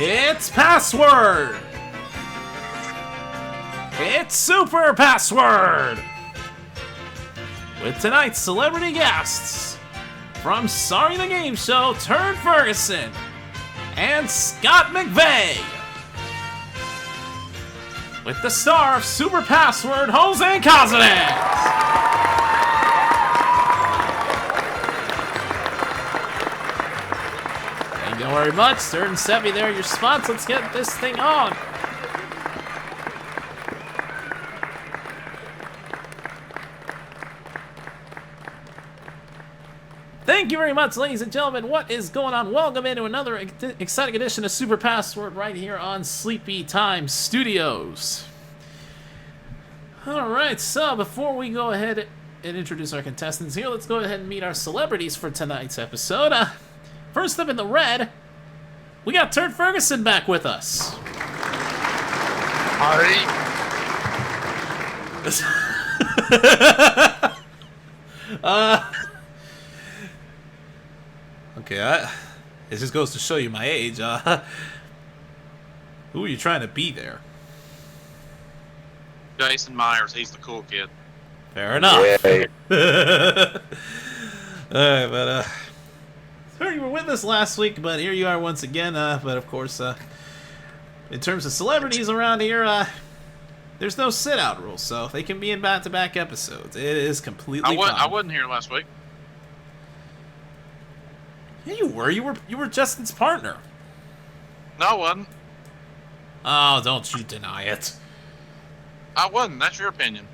It's Password! It's Super Password! With tonight's celebrity guests from Sorry the Game Show, Turd Ferguson and Scott McVeigh. With the star of Super Password, Jose Cazanet. Thank you very much, Turd and Seppi. There are your spots. Let's get this thing on. Thank you very much, ladies and gentlemen. What is going on? Welcome into another exciting edition of Super Password right here on Sleepy Time Studios. Alright, so before we go ahead and introduce our contestants here, let's go ahead and meet our celebrities for tonight's episode. First up in the red, we got Turd Ferguson back with us. Howdy. Okay, it just goes to show you my age. Who are you trying to be there? Jason Myers, he's the cool kid. Fair enough. Yeah. Alright, but sorry you were with us last week, but here you are once again. But of course, in terms of celebrities around here, there's no sit-out rule, so they can be in back-to-back episodes. It is completely fine. I wasn't here last week. Yeah, you were. You were Justin's partner. No, I wasn't. Oh, don't you deny it. I wasn't. That's your opinion.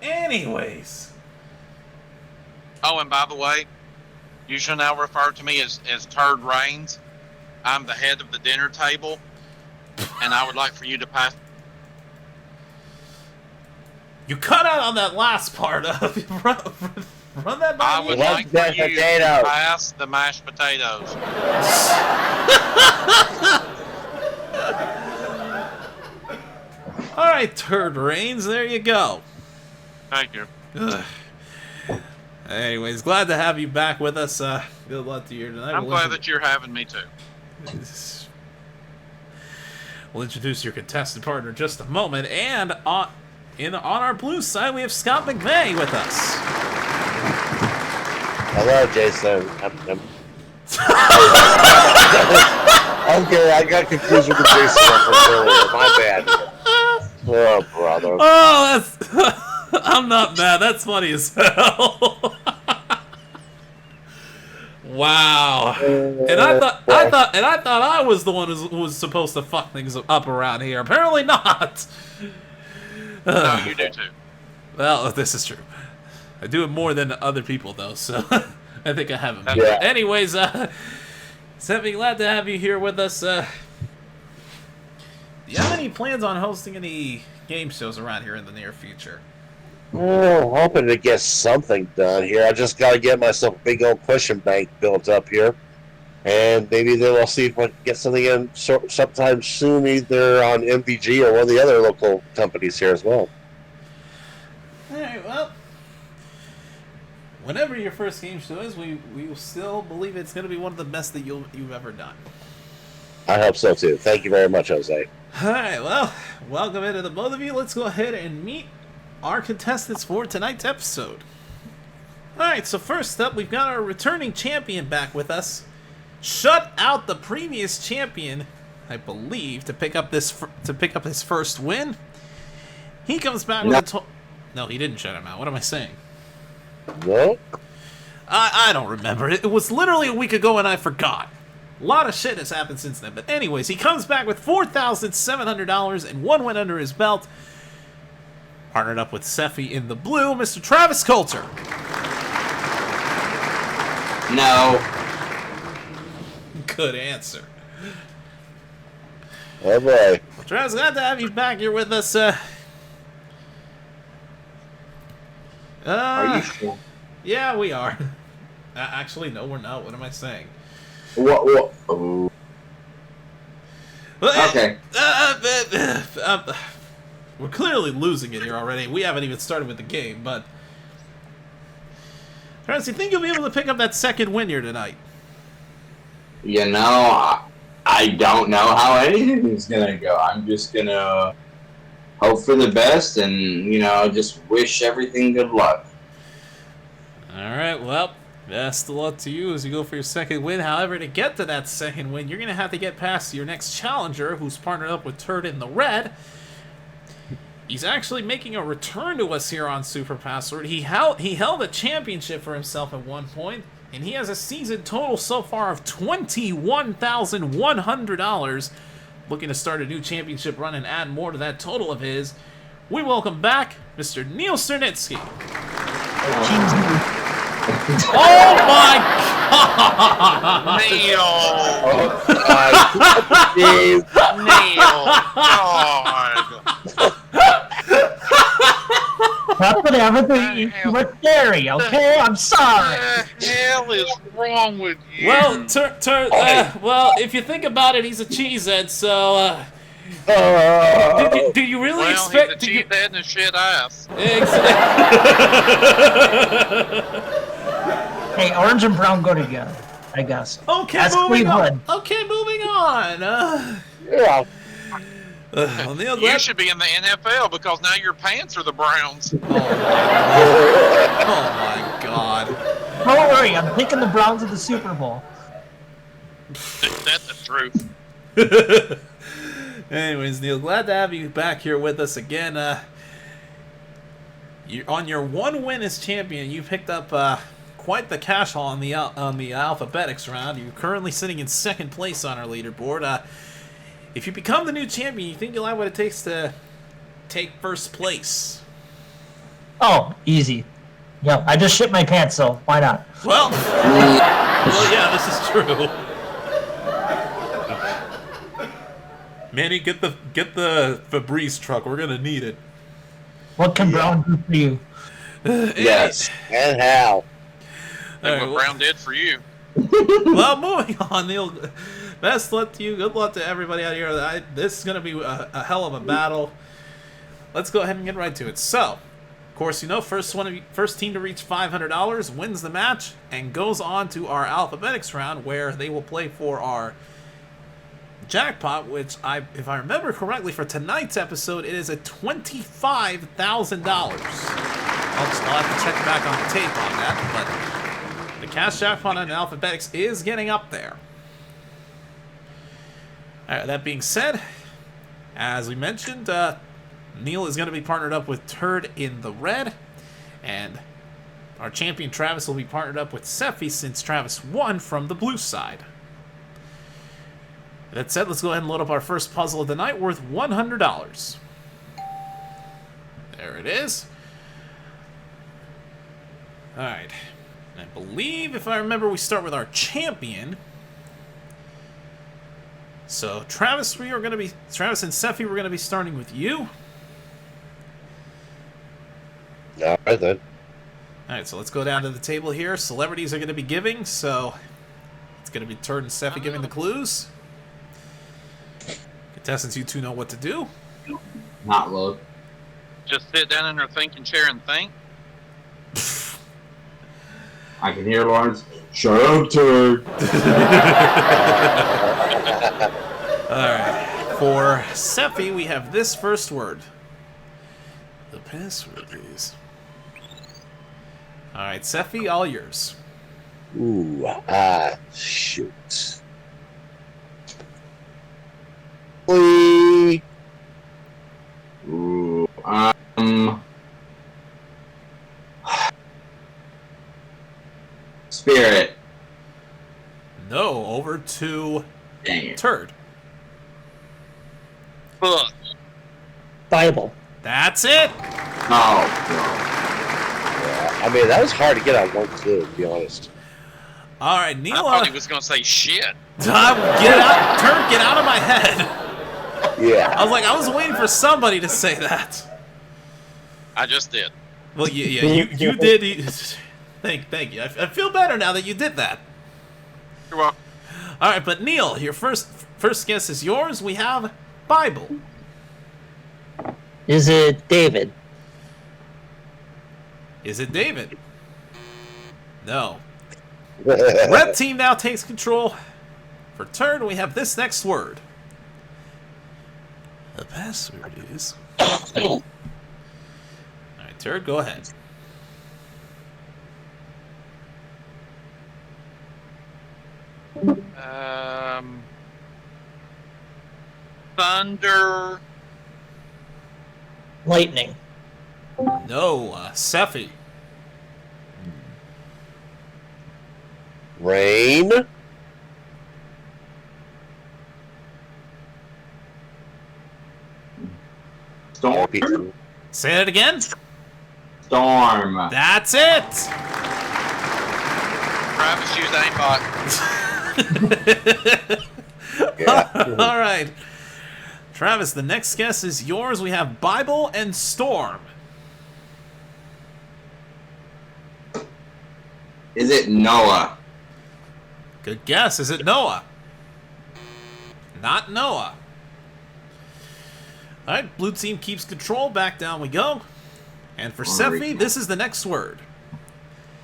Anyways. Oh, and by the way, you shall now refer to me as Turd Reigns. I'm the head of the dinner table, and I would like for you to pass. You cut out on that last part. Run that by I me. would Let's like for get you potatoes. to pass the mashed potatoes. Alright, Turd Reigns, there you go. Thank you. Ugh. Anyways, glad to have you back with us. Good luck to you tonight. I'm glad that you're having me too. We'll introduce your contestant partner in just a moment. And on our blue side, we have Scott McVeigh with us. Hello, Jason. Okay, I got confused with the Jason reference earlier. My bad. Oh, brother. Oh, that's... I'm not mad. That's funny as hell. Wow. And I thought I was the one who was supposed to fuck things up around here. Apparently not. No, you do too. Well, this is true. I do it more than other people, though, so I think I have him. Yeah. Anyways, Seppi, glad to have you here with us. Do you have any plans on hosting any game shows around here in the near future? Oh, hoping to get something done here. I just got to get myself a big old cushion bank built up here. And maybe then we'll see if we can get something in sometime soon, either on MVG or one of the other local companies here as well. Alright, well, whenever your first game show is, we will still believe it's going to be one of the best that you've ever done. I hope so, too. Thank you very much, Jose. Alright, well, welcome into the both of you. Let's go ahead and meet our contestants for tonight's episode. Alright, so first up, we've got our returning champion back with us. Shut out the previous champion, I believe, to pick up his first win. He comes back with a No, he didn't shut him out. What am I saying? No? I don't remember. It was literally a week ago and I forgot. A lot of shit has happened since then. But anyways, he comes back with $4,700 and one win under his belt. Partnered up with Seppi in the blue, Mr. Travis Coulter. No. Good answer. Oh, boy. Travis, glad to have you back here with us. Are you sure? Yeah, we are. Actually, no, we're not. What am I saying? What? Oh. Okay. We're clearly losing it here already. We haven't even started with the game, but... Travis, you think you'll be able to pick up that second win here tonight? You know, I don't know how anything is gonna go. I'm just gonna hope for the best and, just wish everything good luck. All right, well, best of luck to you as you go for your second win. However, to get to that second win, you're going to have to get past your next challenger, who's partnered up with Turd in the red. He's actually making a return to us here on Super Password. He held a championship for himself at one point, and he has a season total so far of $21,100. Looking to start a new championship run and add more to that total of his. We welcome back Mr. Neil Sternitzky. Oh my God! Neil! That's what everything was scary, okay? I'm sorry. What the hell is wrong with you? Well, well, if you think about it, he's a cheesehead, so, do you really expect... he's a cheesehead and a shit ass. Hey, orange and brown go together, I guess. Okay, That's moving Cleveland. on. Okay, moving on. Yeah. Well, Neil, You should be in the NFL because now your pants are the Browns. Oh my God. Don't worry, I'm picking the Browns at the Super Bowl. That's the truth. Anyways, Neil, glad to have you back here with us again. On your one win as champion, you picked up quite the cash haul on the alphabetics round. You're currently sitting in second place on our leaderboard. If you become the new champion, you think you'll have what it takes to take first place? Oh, easy. Yeah, I just shit my pants, so why not? Well, yeah, this is true. Manny, get the Febreze truck. We're gonna need it. What can Brown do for you? Yes. And how? Look what Brown did for you. Well, moving on, Neil. Best luck to you. Good luck to everybody out here. This is going to be a hell of a battle. Let's go ahead and get right to it. So, of course, first team to reach $500 wins the match and goes on to our alphabetics round, where they will play for our jackpot, which, if I remember correctly, for tonight's episode, it is at $25,000. I'll have to check back on the tape on that, but the cash jackpot on alphabetics is getting up there. That being said, as we mentioned, Neil is going to be partnered up with Turd in the red, and our champion Travis will be partnered up with Sephi, since Travis won from the blue side. That said, let's go ahead and load up our first puzzle of the night, worth $100. There it is. Alright. I believe, if I remember, we start with our champion. So, Travis and Sephi, we're going to be starting with you. All right, then. Alright, so let's go down to the table here. Celebrities are going to be giving, so it's going to be Turd and Sephi giving the clues. Contestants, you two know what to do. Not look. Just sit down in your thinking chair and think. I can hear Lawrence. Shut up, Turd. Alright, for Sephi, we have this first word. The password is... Alright, Sephi, all yours. Ooh, shoot. Whee! Ooh, Spirit. No, over to Dang it. Turd. Book. Bible. That's it! Oh, Yeah, I mean, that was hard to get on 1-2, to be honest. Alright, I Neil, thought he was going to say shit. Turd, get out of my head! Yeah. I was waiting for somebody to say that. I just did. Well, yeah, you did. Thank you. I feel better now that you did that. You're welcome. Alright, but Neil, your first guess is yours. We have Bible. Is it David? Is it David? No. Red team now takes control For Turd, we have this next word. The password is... Alright, Turd, go ahead. Thunder. Lightning. No, Seffi. Rain. Storm. Say it again. Storm. That's it. Travis used aimbot. Yeah. All right. Travis, the next guess is yours. We have Bible and Storm. Is it Noah? Good guess. Is it Noah? Not Noah. All right, blue team keeps control. Back down we go. And for Seffi, this is the next word.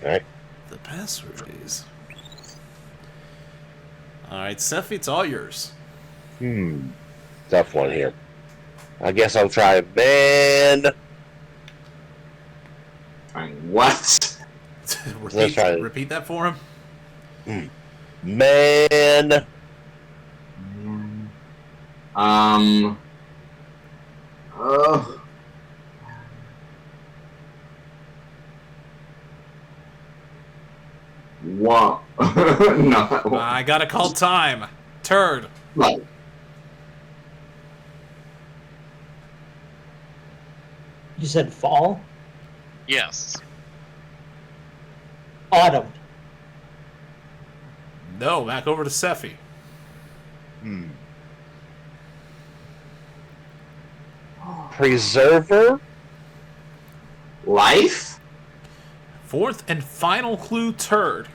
All right. The password is... All right, Seffi, it's all yours. Tough one here. I guess I'll try man. What? repeat that for him. Man. What? No. I gotta call time. Turd. No. You said fall? Yes. Autumn. No, back over to Seffi. Preserver. Life? Fourth and final clue, Turd.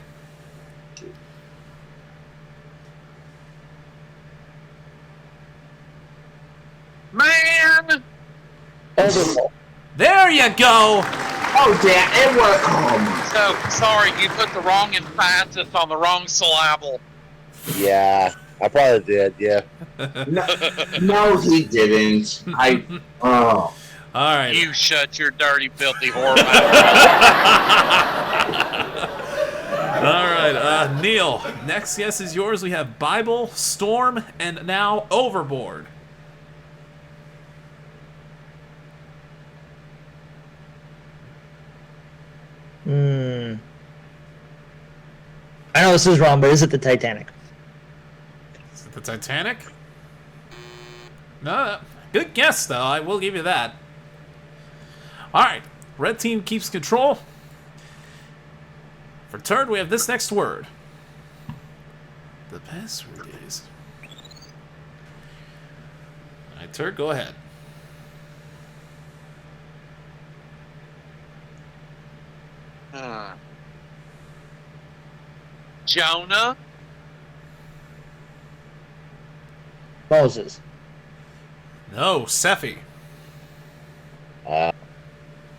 Man! There you go! Oh, damn. It was. Oh, my. So, sorry, you put the wrong emphasis on the wrong syllable. Yeah, I probably did. Yeah. No, he didn't. Oh. All right. You shut your dirty, filthy whore mouth. All right, Neil, next guess is yours. We have Bible, Storm, and now Overboard. I know this is wrong, but is it the Titanic? Is it the Titanic? No, good guess, though. I will give you that. All right, red team keeps control. For Turd, we have this next word. The password is... All right, Turd, go ahead. Jonah? Moses. No, Seffi.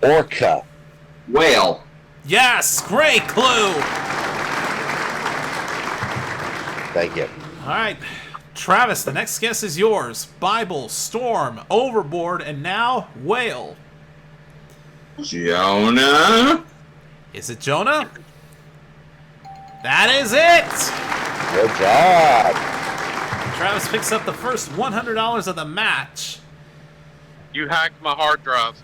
Orca. Whale. Yes, great clue. Thank you. All right, Travis, the next guess is yours. Bible, Storm, Overboard, and now Whale. Jonah? Is it Jonah? That is it! Good job. Travis picks up the first $100 of the match. You hacked my hard drive.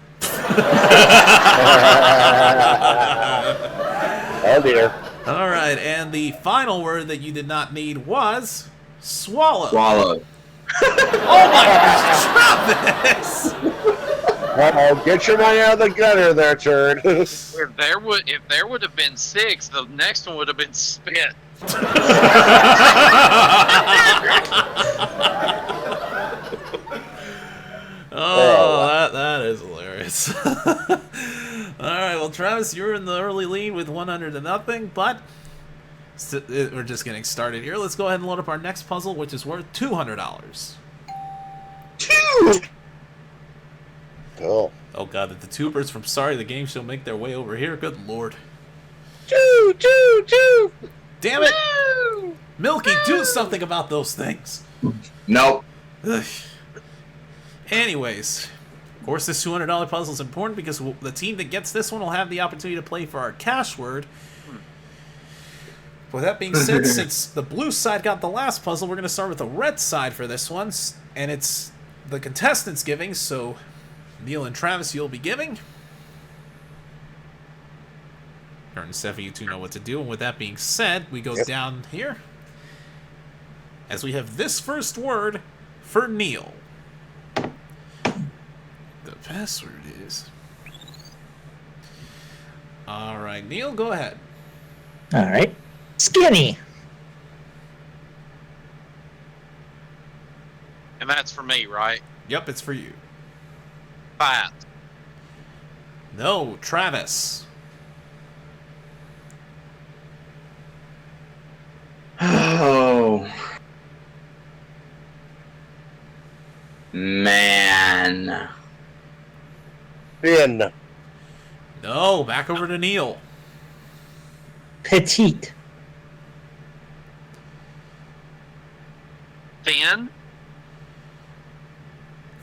Oh dear. All right, and the final word that you did not need was swallow. Swallow. Oh my gosh, Travis! Uh-oh, get your money out of the gutter there, turd. If there would have been 6, the next one would have been spit. Oh, that is hilarious. All right, well, Travis, you're in the early lead with 100-0, but we're just getting started here. Let's go ahead and load up our next puzzle, which is worth $200. Cool. Oh god, did the tubers from Sorry the Game Show make their way over here? Good lord. Choo, choo, choo. Damn it! Milky, do something about those things. Nope. Ugh. Anyways, of course, this $200 puzzle is important because the team that gets this one will have the opportunity to play for our cash word. With that being said, since the blue side got the last puzzle, we're going to start with the red side for this one. And it's the contestants giving, so Neil and Travis, you'll be giving. Kurt and Steffi, you two know what to do. And with that being said, we go down here. As we have this first word for Neil. The password is... Alright, Neil, go ahead. Alright. Skinny. And that's for me, right? Yep, it's for you. Fat. No, Travis. Oh. Man. Thin. No, back over to Neil. Petite. Thin.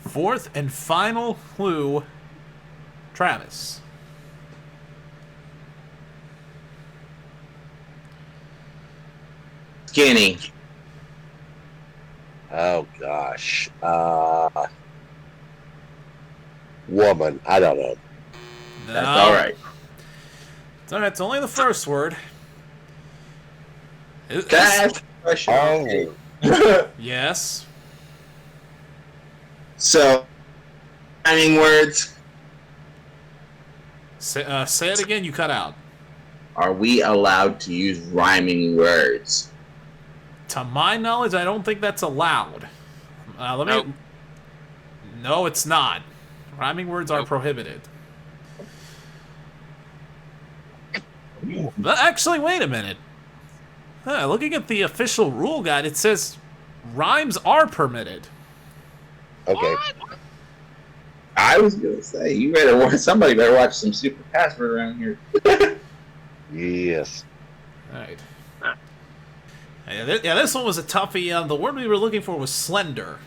Fourth and final clue, Travis. Skinny. Oh gosh. Woman. I don't know. No. That's alright. It's alright, it's only the first word. Can I ask a question? Oh. Yes. So, rhyming words. Say it again, you cut out. Are we allowed to use rhyming words? To my knowledge, I don't think that's allowed. Nope. No, it's not. Rhyming words are prohibited. But actually, wait a minute. Looking at the official rule guide, it says rhymes are permitted. Okay. What? I was gonna say somebody better watch some Super Password around here. Yes. Alright. Yeah, this one was a toughie. The word we were looking for was slender.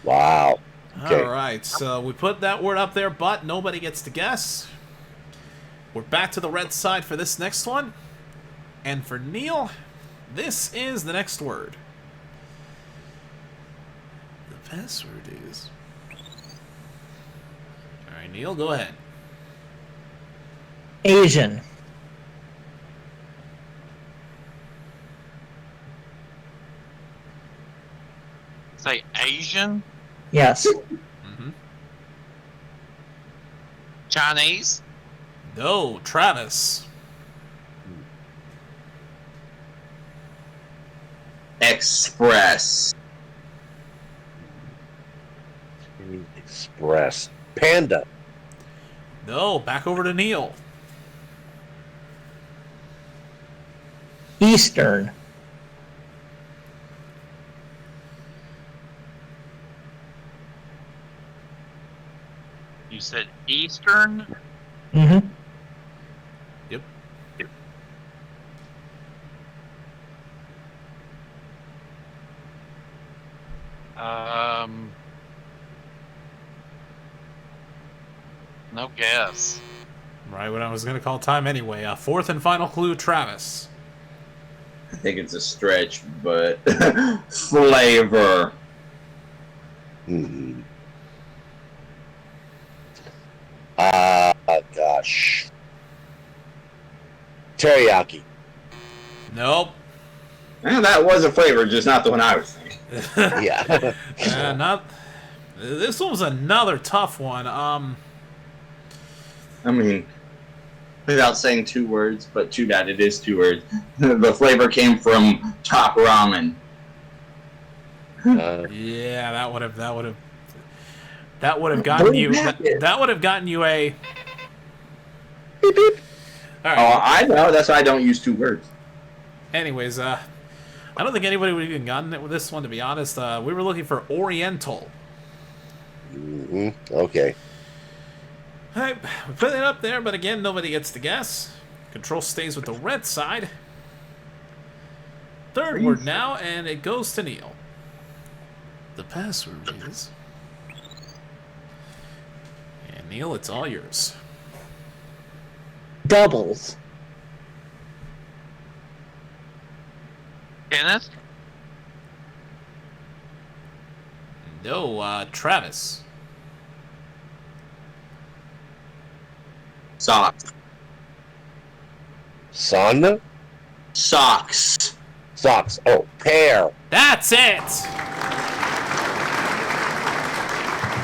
Wow. Okay. Alright, so we put that word up there, but nobody gets to guess. We're back to the red side for this next one. And for Neil, this is the next word. The password is... Alright, Neil, go ahead. Asian. Say Asian. Yes. Mm-hmm. Chinese. No, Travis. Express. Express. Panda. No, back over to Neil. Eastern. You said Eastern. Mm-hmm. Yep. No guess. Right when I was going to call time anyway. Fourth and final clue, Travis. I think it's a stretch, but flavor. Hmm. Gosh. Teriyaki. Nope. Well, that was a flavor, just not the one I was thinking. Yeah. Not. This one was another tough one. I mean, without saying two words, but too bad it is two words. The flavor came from Top Ramen. Yeah, that would have gotten you. That would have gotten you a. Beep, beep. All Oh, right. I know. That's why I don't use two words. Anyways, I don't think anybody would have even gotten it with this one. To be honest, we were looking for Oriental. Mm-hmm. Okay. All right, we put it up there, but again, nobody gets to guess. Control stays with the red side. third word now, and it goes to Neil. The password is... And Neil, it's all yours. Doubles. Kenneth? No, Travis. Socks. Son? Socks. Socks. Oh, pair. That's it!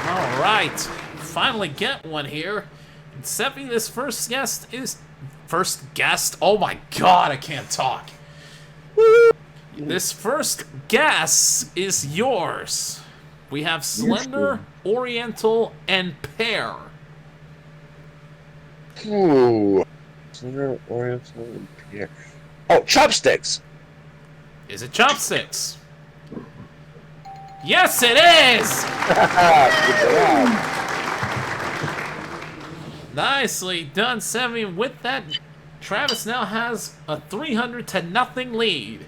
All right. Finally get one here. And Seppi, this first guest is... First guest? Oh my god, I can't talk. This first guess is yours. We have slender, oriental, and pear. Ooh. Slender, oriental, and pear. Oh, chopsticks. Is it chopsticks? Yes, it is! Good job. Nicely done, Seppi. With that, Travis now has a 300-0 lead.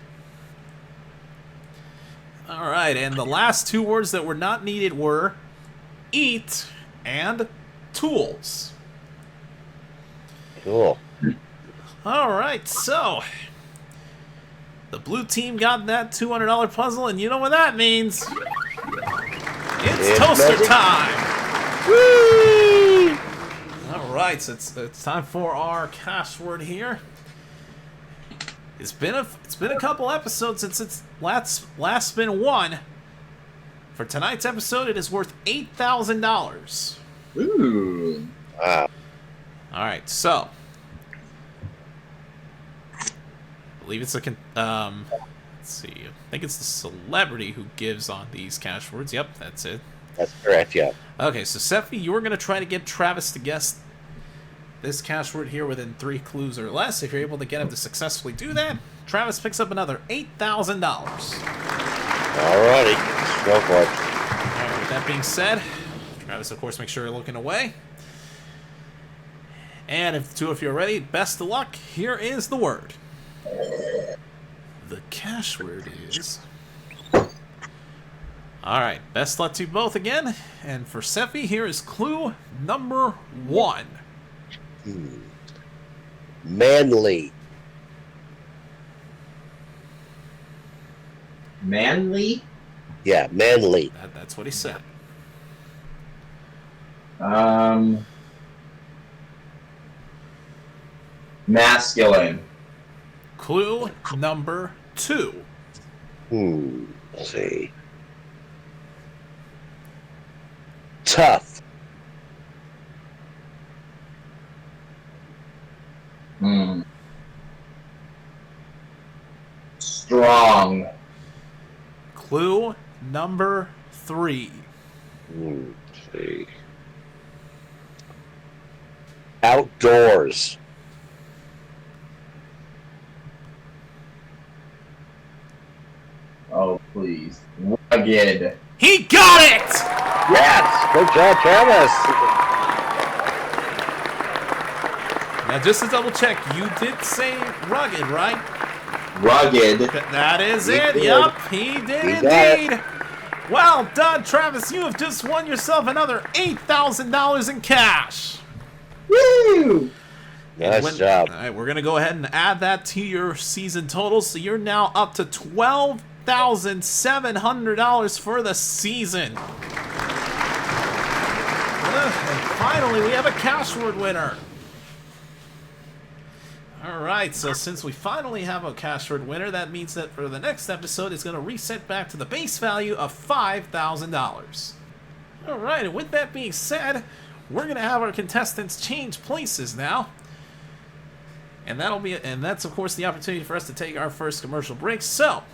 All right, and the last two words that were not needed were eat and tools. Cool. All right, so the blue team got that $200 puzzle, and you know what that means. It's toaster magic time. Whee! All right, so it's time for our cash word here. It's been a couple episodes since it's last been won. For tonight's episode, it is worth $8,000. Ooh. Wow. All right, so I believe it's let's see. I think it's the celebrity who gives on these cash words. Yep, that's it. That's correct, yeah. Okay, so Sephi, you're gonna try to get Travis to guess this cash word here within 3 clues or less. If you're able to get him to successfully do that, Travis picks up another $8,000. Alrighty. Go for it. Alright, with that being said, Travis, of course, make sure you're looking away. And if the two of you are ready, best of luck. Here is the word. The cash word is... Alright, best luck to you both again. And for Sephi, here is clue number 1. Manly. Manly? Yeah, manly. That's what he said. Masculine. Clue number 2. Let's see. Tough. Strong. Clue number 3. Let's see. Outdoors. Oh, please. Rugged. He got it! Yes! Good job, Travis! Now, just to double check, you did say rugged, right? Rugged. That is He it. did. Yup, he did He got indeed. Well done, Travis. You have just won yourself another $8,000 in cash. Woo! Nice job. All right, we're going to go ahead and add that to your season total. So you're now up to $12,700 for the season. And finally, we have a cash word winner. Alright, so since we finally have a cash word winner, that means that for the next episode, it's going to reset back to the base value of $5,000. Alright, and with that being said, we're going to have our contestants change places now. And that's of course the opportunity for us to take our first commercial break. So,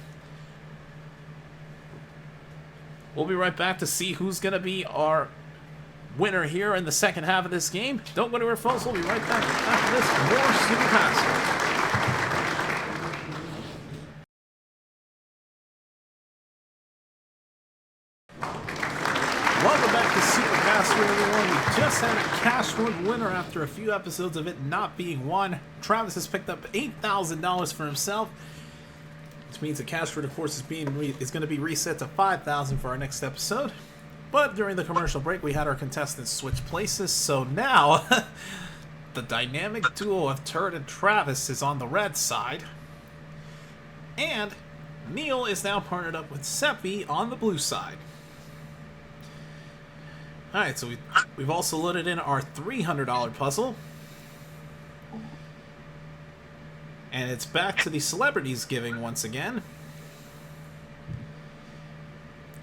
we'll be right back to see who's going to be our winner here in the second half of this game. Don't go anywhere, folks. We'll be right back after this. More Super Password. Welcome back to Super Password, everyone. We just had a cash word winner after a few episodes of it not being won. Travis has picked up $8,000 for himself. which means the cash word, of course, is going to be reset to 5,000 for our next episode. But during the commercial break, we had our contestants switch places, so now the dynamic duo of Turd and Travis is on the red side, and Neil is now partnered up with Seppi on the blue side. Alright, so we've also loaded in our $300 puzzle. And it's back to the celebrities giving once again.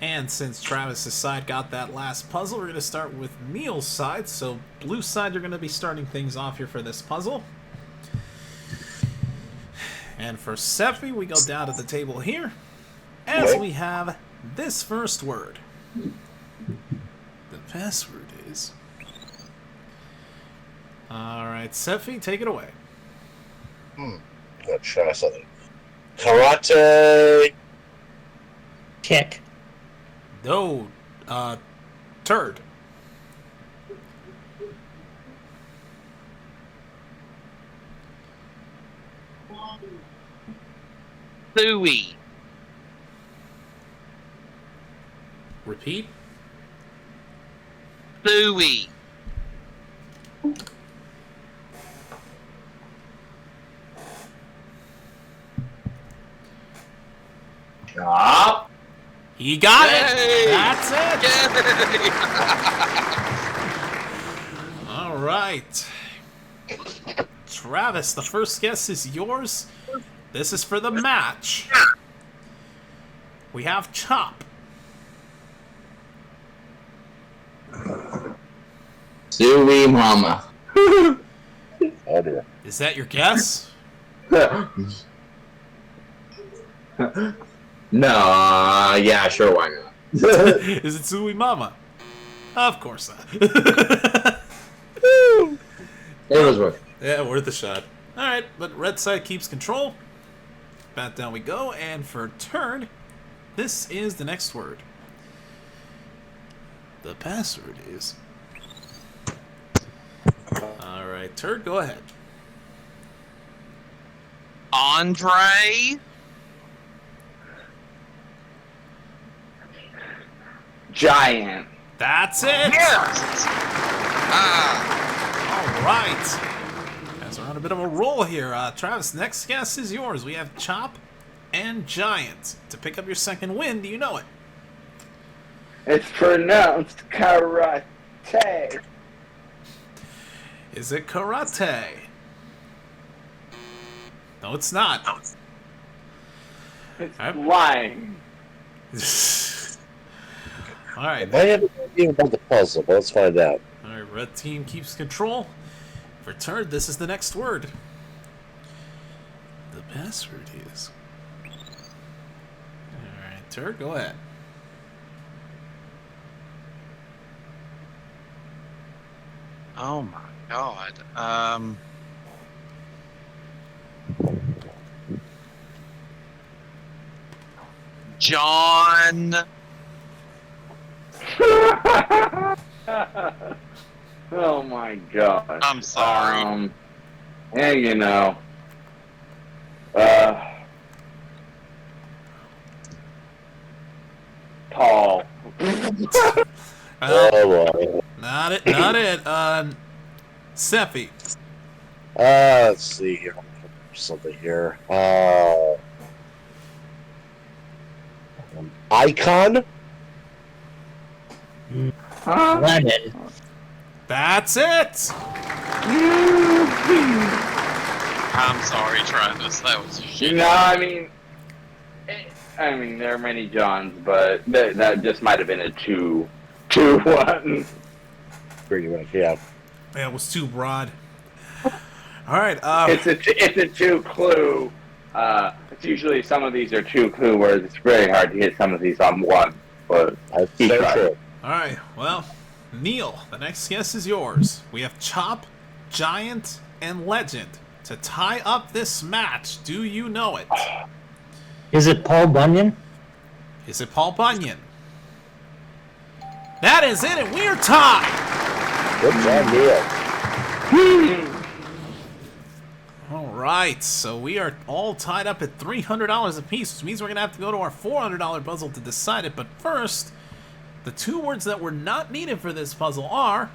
And since Travis's side got that last puzzle, we're going to start with Neil's side. So blue side, you're going to be starting things off here for this puzzle. And for Seppi, we go down to the table here, as we have this first word. The password is... Alright, Seppi, take it away. Let's try something. Karate. Kick. No, Turd. Louie. Repeat. Louie. Stop. He got Yay! it! That's it! Yay! All right. Travis, the first guess is yours. This is for the match. We have chop. Suey mama. Oh dear. Is that your guess? No, yeah, sure, why not? Is it Sui Mama? Of course not. It was worth it. Yeah, worth a shot. Alright, but red side keeps control. Back down we go, and for turn, this is the next word. The password is... Alright, Turd, go ahead. Andre. Giant. That's it! Yes. Alright. Guys, we're on a bit of a roll here. Travis, next guess is yours. We have Chop and Giant. To pick up your second win, do you know it? It's pronounced karate. Is it karate? No, it's not. It's Alright. lying. Alright. I haven't idea about the puzzle, but let's find out. Alright, red team keeps control. For turn, this is the next word. The password is... Alright, Turd, go ahead. Oh my God. John. Oh my god. I'm sorry. Yeah, you know. Tall. Oh boy. Not it, not it. Seppi. Let's see here. Something here. Icon? Huh? Lemon. That's it! I'm sorry, Travis. That was shit. No, I mean, there are many Johns, but that just might have been a 2-1. Pretty much, yeah. Yeah, it was too broad. Alright, It's a 2 clue. It's usually some of these are 2 clue words. It's very hard to hit some of these on 1. But That's keep so trying. true. alright, well, Neil, the next guess is yours. We have Chop, Giant, and Legend. To tie up this match, do you know it? Is it Paul Bunyan? Is it Paul Bunyan? That is it, and we're tied! Good job, Neil. right, so we are all tied up at $300 apiece, which means we're going to have to go to our $400 puzzle to decide it. But first, the two words that were not needed for this puzzle are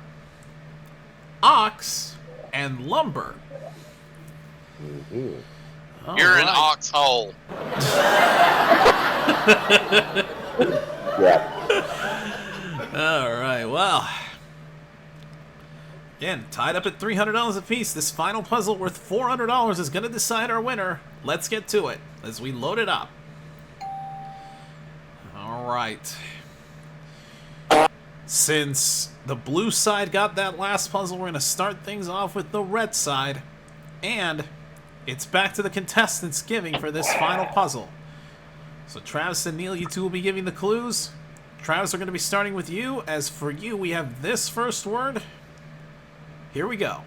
ox and lumber. Mm-hmm. You're an oxhole. Yeah. All right, well, again, tied up at $300 apiece. This final puzzle worth $400 is going to decide our winner. Let's get to it as we load it up. All right. Since the blue side got that last puzzle, we're going to start things off with the red side. And it's back to the contestants giving for this final puzzle. So Travis and Neil, you two will be giving the clues. Travis, we're going to be starting with you. As for you, we have this first word. Here we go.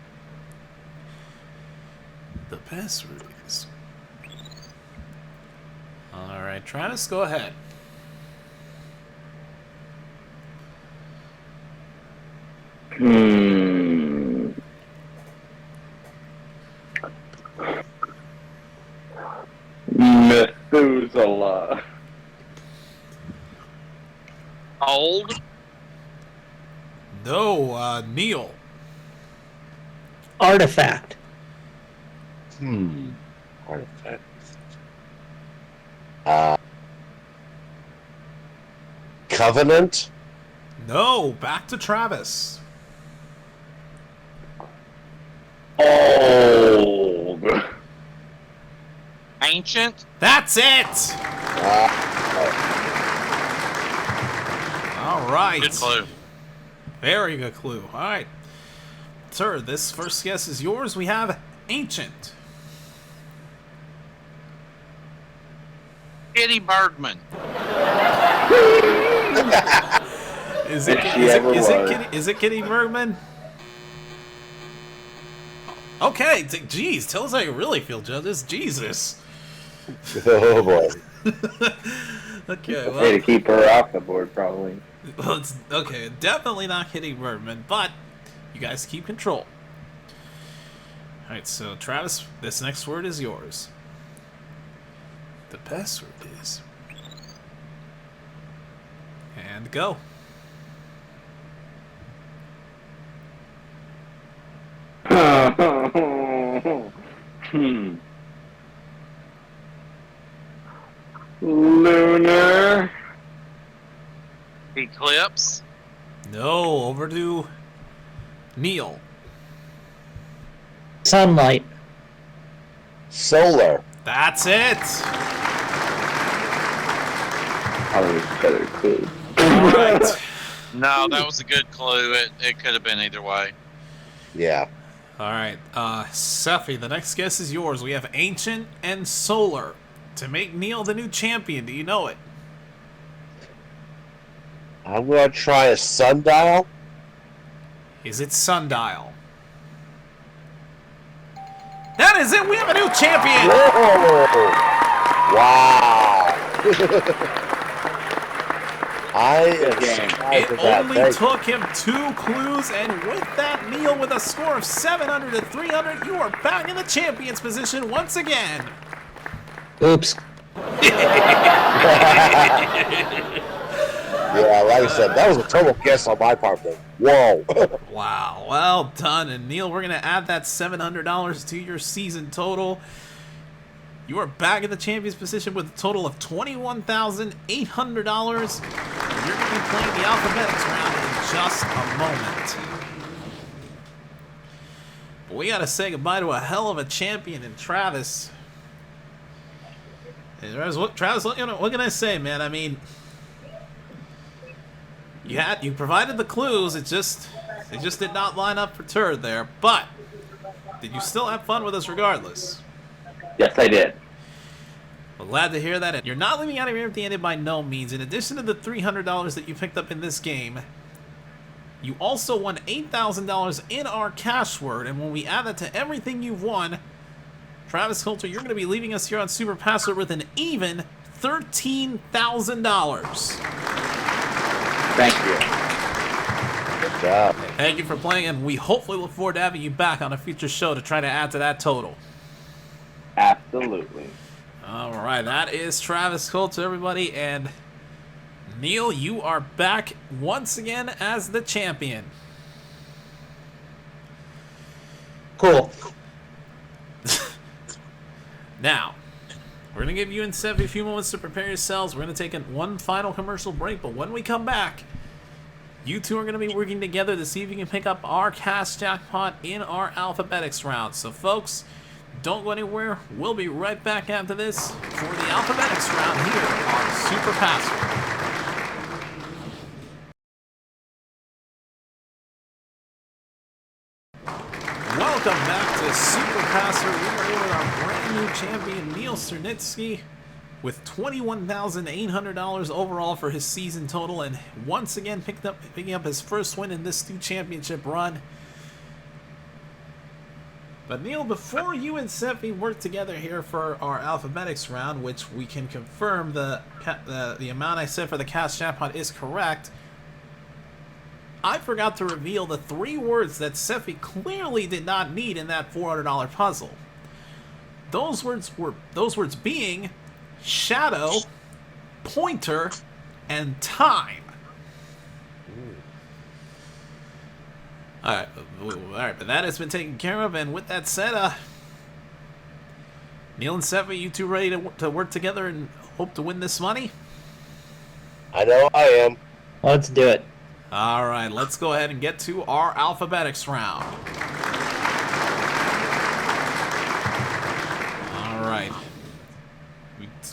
The password is... Alright, Travis, go ahead. Methuselah. Old. No, Neil. Artifact. Artifact. Covenant. No, back to Travis. Old. Ancient. That's it! All right. Good clue. Very good clue. All right. Sir, this first guess is yours. We have ancient. Kitty Bergman. Is it Kitty Bergman? Okay, geez, tell us how you really feel, judges. Jesus. Oh boy. Okay, Way to keep her off the board, probably. well, it's okay. Definitely not Kitty Bergman, but you guys keep control. All right, so Travis, this next word is yours. The password is, and go. Lunar. Eclipse. No, over to Neil. Sunlight. Solar. That's it. Probably better clue. All right. No, that was a good clue. It could have been either way. Yeah. All right, Seffi, the next guess is yours. We have ancient and solar to make Neil the new champion. Do you know it? I'm gonna try a sundial. Is it sundial? That is it. We have a new champion. Whoa! Wow. I am surprised It at that. only Thank took him 2 clues, and with that, Neil, with a score of 700 to 300, you are back in the champion's position once again. Oops. Yeah, like I said, that was a total guess on my part. But whoa! Wow, well done. And Neil, we're going to add that $700 to your season total. You are back in the champion's position with a total of $21,800. You're going to be playing the alphabetics round in just a moment. But we got to say goodbye to a hell of a champion in Travis. Hey, Travis, what can I say, man? I mean, you provided the clues. It just did not line up for Turd there. But did you still have fun with us regardless? Yes, I did. Well, glad to hear that. And you're not leaving out of here empty-handed by no means. In addition to the $300 that you picked up in this game, you also won $8,000 in our cash word. And when we add that to everything you've won, Travis Coulter, you're going to be leaving us here on Super Password with an even $13,000. Thank you. Good job. Thank you for playing, and we hopefully look forward to having you back on a future show to try to add to that total. Absolutely. All right, that is Travis Coulter, everybody, and Neil, you are back once again as the champion. Cool. Now, we're going to give you and Sevi a few moments to prepare yourselves. We're going to take one final commercial break, but when we come back, you two are going to be working together to see if you can pick up our cash jackpot in our alphabetics round. So, folks, don't go anywhere. We'll be right back after this for the alphabetics round here on Super Password. Welcome back to Super Passer. We are here with our brand new champion, Neil Sternitzky, with $21,800 overall for his season total, and once again picking up his first win in this new championship run. But Neil, before you and Sefi work together here for our alphabetics round, which we can confirm the amount I said for the cash jackpot is correct, I forgot to reveal the 3 words that Sefi clearly did not need in that $400 puzzle. Those words being shadow, pointer, and time. Alright, but that has been taken care of, and with that said, Neil and Sefi, you two ready to work together and hope to win this money? I know I am. Let's do it. Alright, let's go ahead and get to our alphabetics round. Alright.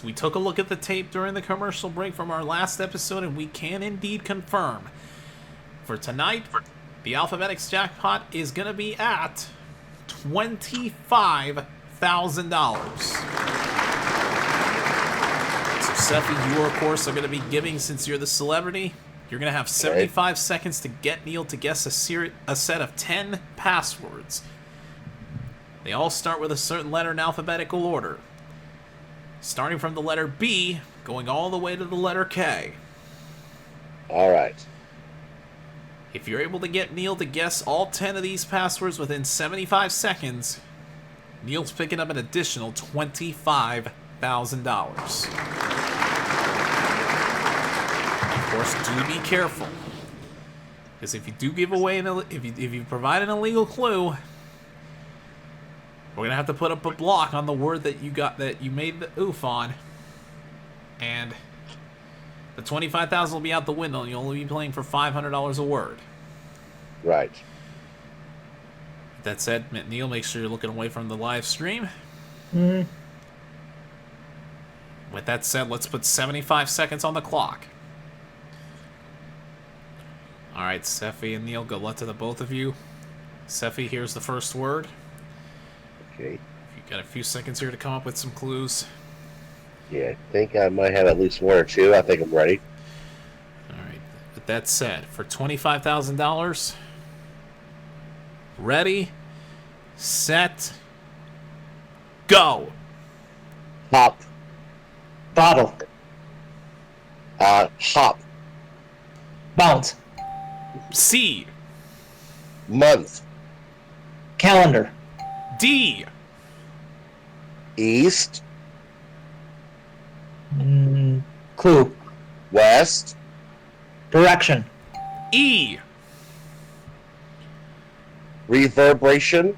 We took a look at the tape during the commercial break from our last episode, and we can indeed confirm. For tonight, the alphabetics jackpot is going to be at $25,000. So, Sefi, you, of course, are going to be giving, since you're the celebrity. You're going to have 75 seconds to get Neil to guess a set of 10 passwords. They all start with a certain letter in alphabetical order. Starting from the letter B, going all the way to the letter K. All right. If you're able to get Neil to guess all 10 of these passwords within 75 seconds, Neil's picking up an additional $25,000. Of course, do be careful, because if you do give away if you provide an illegal clue, we're gonna have to put up a block on the word that you made the oof on, and the $25,000 will be out the window, and you'll only be playing for $500 a word. Right. That said, Neil, make sure you're looking away from the live stream. Mm. With that said, let's put 75 seconds on the clock. Alright, Sefi and Neil, good luck to the both of you. Sefi, here's the first word. Okay. You've got a few seconds here to come up with some clues. Yeah, I think I might have at least 1 or 2. I think I'm ready. Alright, with that said, for $25,000, ready, set, go! Hop. Bottle. Hop. Bounce. C, Month. Calendar. D, East. Clue. West. Direction. E, Reverberation.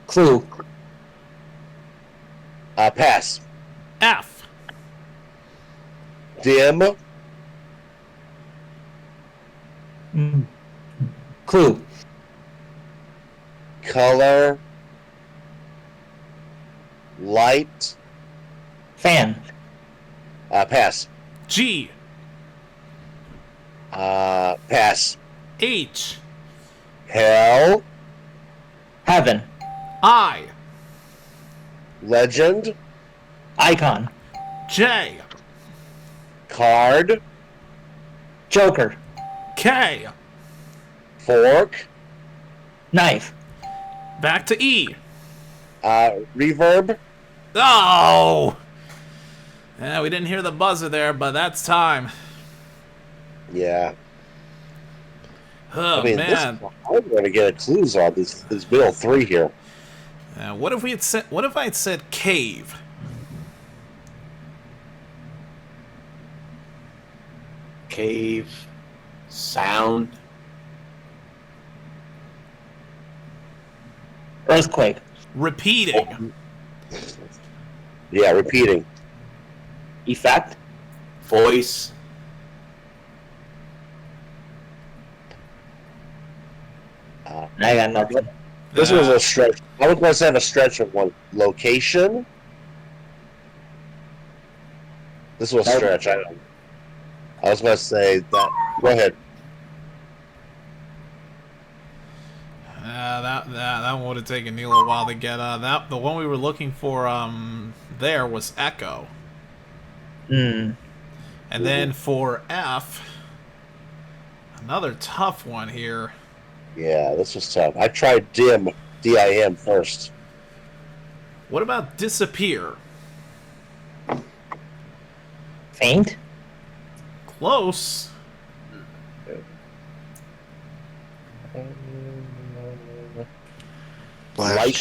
Clue. Pass. F, Dim. Clue. Color. Light. Fan. Pass. G, Pass. H, Hell. Heaven. I, Legend. Icon. J, Card. Joker. K, Fork. Knife. back to E. Reverb. Oh! Yeah, we didn't hear the buzzer there, but that's time. Yeah. Oh, I mean, man. I'm going to get clues on these middle 3 here. What if we had said? What if I had said cave? Cave. Sound. Earthquake. Repeating. Yeah, repeating. Effect. Voice. I got nothing. This was a stretch. I was going to say a stretch of one location. This was a stretch. I was going to say that. Go ahead. That one would have taken Neil a while to get. That the one we were looking for there was echo. Hmm. And then for F, another tough one here. Yeah, this was tough. I tried dim, D-I-M first. What about disappear? Faint. Close. Light.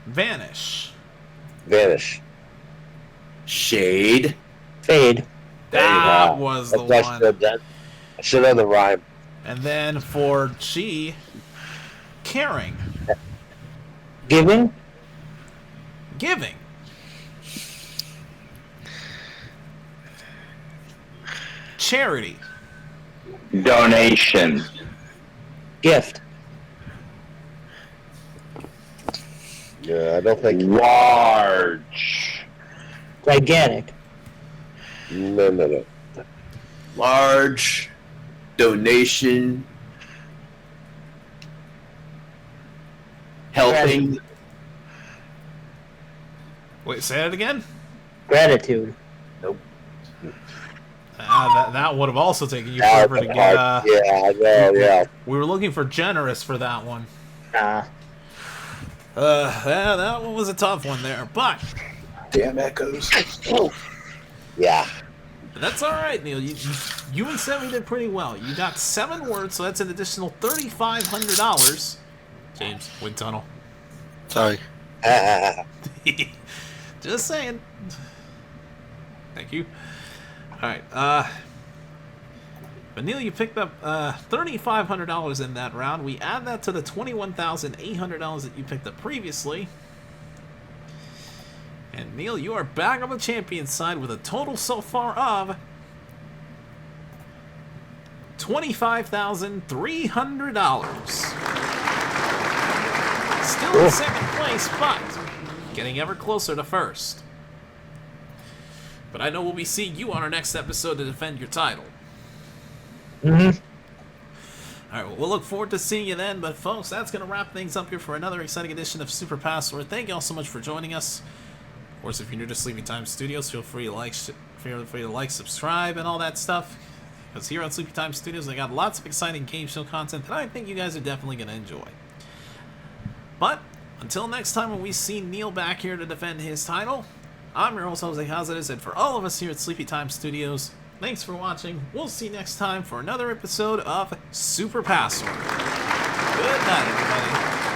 Vanish. Vanish. Shade. Fade. That was the That's one. good, then. I should have the rhyme. And then for G, caring. Giving. Giving. Charity. Donation. Gift. Yeah, I don't think. Large. Gigantic. No. Large. Donation. Helping. Wait, say that again? Gratitude. That would have also taken you Yeah, forever to get. yeah, I know, yeah. We were looking for generous for that one. Nah. That one was a tough one there, but Damn echoes. Yeah. that's all right, Neil. You and Sammy did pretty well. You got 7 words, so that's an additional $3,500. James, wind tunnel. Sorry. Just saying. Thank you. All right. But Neil, you picked up $3,500 in that round. We add that to the $21,800 that you picked up previously. And Neil, you are back on the champion side with a total so far of $25,300. Still in second place, but getting ever closer to first. But I know we'll be seeing you on our next episode to defend your title. Mm-hmm. Alright, well, we'll look forward to seeing you then. But folks, that's going to wrap things up here for another exciting edition of Super Password. Thank you all so much for joining us. Of course, if you're new to Sleepy Time Studios, feel free to like, subscribe, and all that stuff. Because here on Sleepy Time Studios, I got lots of exciting game show content that I think you guys are definitely going to enjoy. But until next time when we see Neil back here to defend his title, I'm your host, Jose Hazares, and for all of us here at Sleepy Time Studios, thanks for watching. We'll see you next time for another episode of Super Password. Good night, everybody.